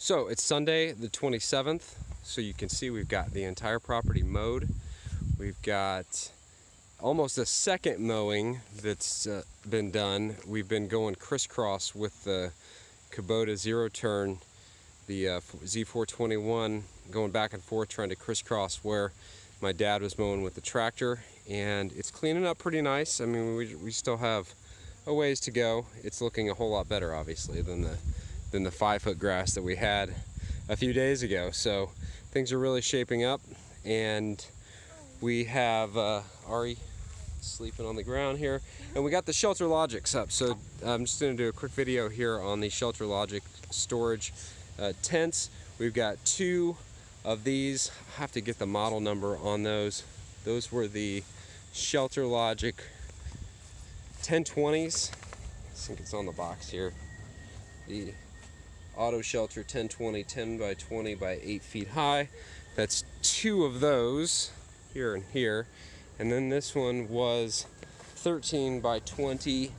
So it's Sunday the 27th, so you can see we've got the entire property mowed. We've got almost a second mowing that's been done. We've been going crisscross with the Kubota zero turn, the Z421, going back and forth trying to crisscross where my dad was mowing with the tractor, and it's cleaning up pretty nice. I mean, we still have a ways to go. It's looking a whole lot better, obviously, than the 5-foot grass that we had a few days ago. So things are really shaping up, and we have Ari sleeping on the ground here, and we got the ShelterLogics up. So I'm just going to do a quick video here on the ShelterLogic storage tents. We've got 2 of these. I have to get the model number on those. Those were the ShelterLogic 1020s. I think it's on the box here. The Auto Shelter 1020, 10 by 20 by 8 feet high. That's 2 of those here and here. And then this one was 13 by 20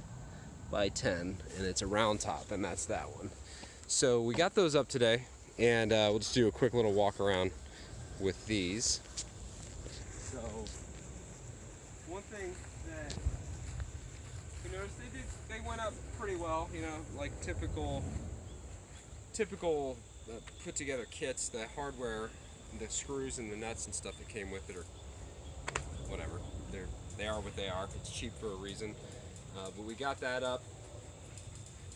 by 10, and it's a round top, and that's that one. So we got those up today, and we'll just do a quick little walk around with these. So one thing that you notice, they went up pretty well, you know, like typical put together kits. The hardware, the screws and the nuts and stuff that came with it are whatever. They are what they are. It's cheap for a reason. But we got that up.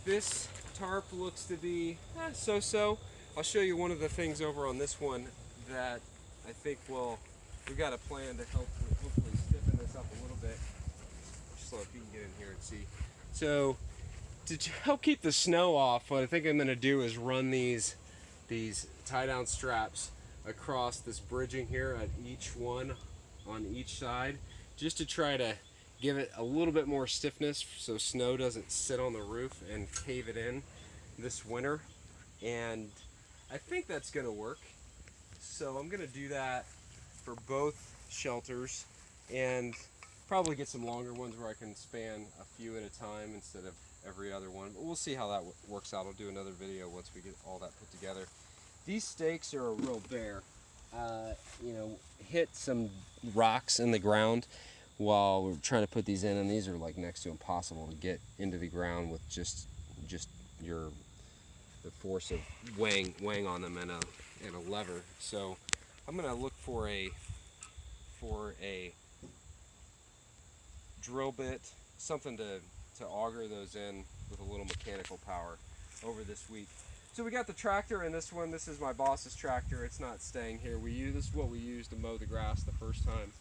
This tarp looks to be so-so. I'll show you one of the things over on this one that I think we've got a plan to help hopefully stiffen this up a little bit. Just so if you can get in here and see. So to help keep the snow off, what I think I'm going to do is run these tie-down straps across this bridging here at each one on each side, just to try to give it a little bit more stiffness so snow doesn't sit on the roof and cave it in this winter. And I think that's going to work. So I'm going to do that for both shelters, and probably get some longer ones where I can span a few at a time instead of every other one. But we'll see how that works out. I'll do another video once we get all that put together. These stakes are a real bear. You know, hit some rocks in the ground while we're trying to put these in, and these are like next to impossible to get into the ground with just the force of weighing on them and a lever. So I'm gonna look for a drill bit, something to auger those in with a little mechanical power over this week. So we got the tractor, and this is my boss's tractor. It's not staying here. This is what we used to mow the grass the first time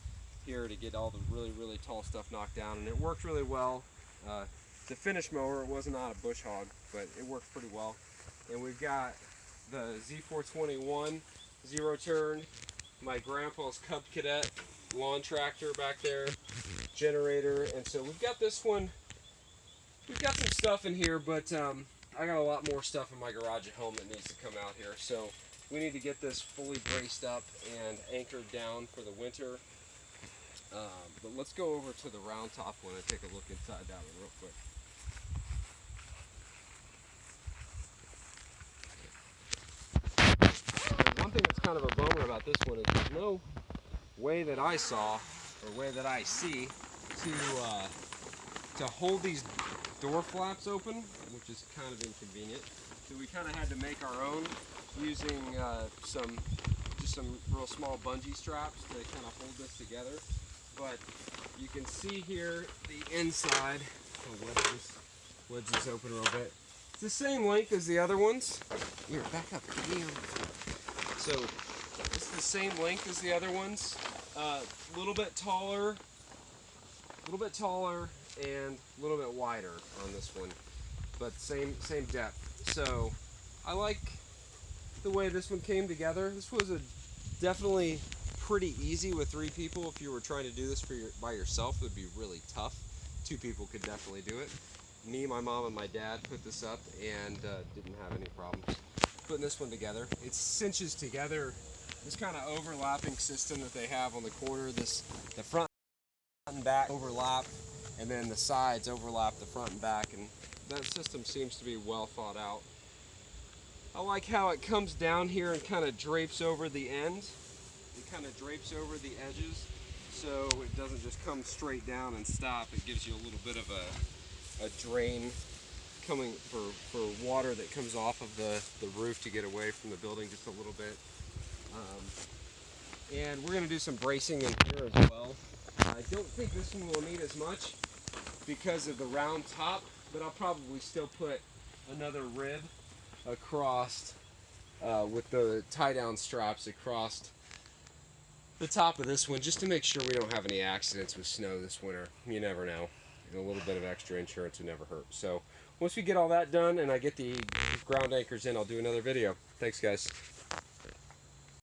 here to get all the really tall stuff knocked down, and it worked really well. The finish mower, it was not a bush hog, but it worked pretty well. And we've got the Z421 zero turn, my grandpa's Cub Cadet lawn tractor back there, generator, and so we've got this one. We've got some stuff in here, but I got a lot more stuff in my garage at home that needs to come out here. So we need to get this fully braced up and anchored down for the winter. But let's go over to the round top one and take a look inside that one real quick. One thing that's kind of a bummer about this one is there's no way that I saw, or way that I see, to hold these door flaps open, which is kind of inconvenient. So we kind of had to make our own using some real small bungee straps to kind of hold this together. But you can see here the inside. I'll wedge this open a little bit. It's the same length as the other ones. Here, back up. So it's the same length as the other ones. A little bit taller, and a little bit wider on this one, but same depth. So I like the way this one came together. This was definitely pretty easy with 3 people. If you were trying to do this by yourself, it would be really tough. 2 people could definitely do it. Me, my mom, and my dad put this up and didn't have any problems putting this one together. It cinches together this kind of overlapping system that they have on the corner. The front and back overlap, and then the sides overlap the front and back, and that system seems to be well thought out. I like how it comes down here and kind of drapes over the ends. It kind of drapes over the edges, so it doesn't just come straight down and stop. It gives you a little bit of a drain coming for water that comes off of the roof to get away from the building just a little bit. And we're going to do some bracing in here as well. I don't think this one will need as much because of the round top, but I'll probably still put another rib across with the tie-down straps across the top of this one, just to make sure we don't have any accidents with snow this winter. You never know. And a little bit of extra insurance would never hurt. So once we get all that done and I get the ground anchors in, I'll do another video. Thanks, guys.